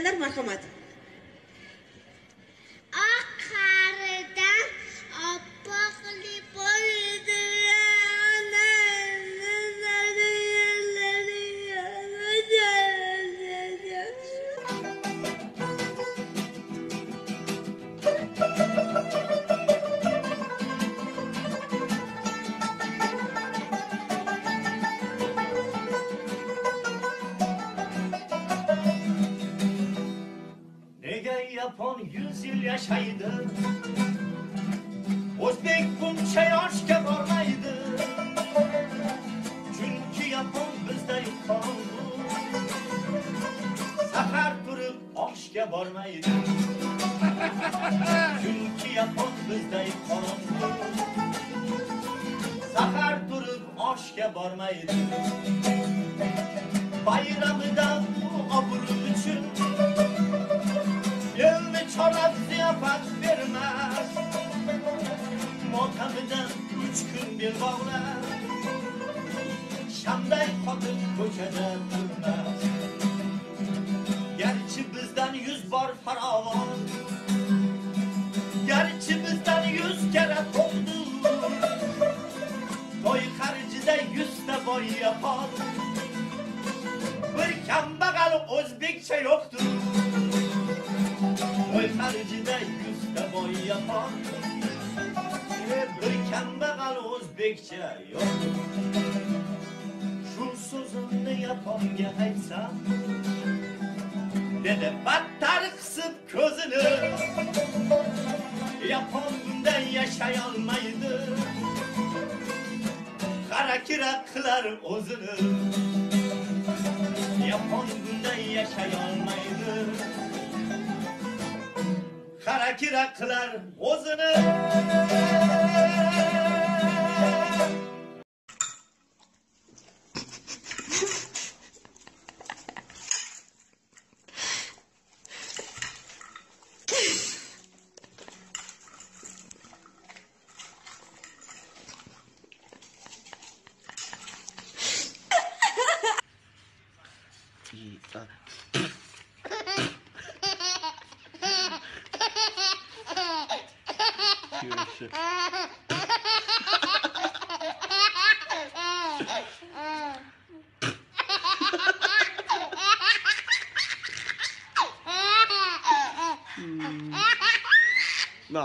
kelganlar, marhamat. Oq qaridan oppoqli bo'ldi. Yapon 100 yıl yaşaydı. O'zbek buncha yoshga bormaydi. Chunki yapon bizda yuqon. Safar turib oshga bormaydi. Chunki yapon bizda yuqon. Safar turib oshga bormaydi. Bayramida bu obro' uchun elni chorab ziyofat bermas. Motamidan 3 kun bel bog'lab, shamday qotib ko'chada turmas. Garchi bizdan 100 bor farovon, garchi bizdan 100 kara to'qdi. To'y xarjida 100 ta boy yapon, bir kambag'al o'zbekcha yo'qdir. To'y xarjida 100 ta boy yapon, bir kambag'al o'zbekcha yo'qdir. Shu so'zimni yaponga aytsam, dedi battar qisib ko'zini. Yapon bundan yashay olmaydi, harakira qilar o'zini. Yapon bundan yashay olmaydi, harakira qilar o'zini. No.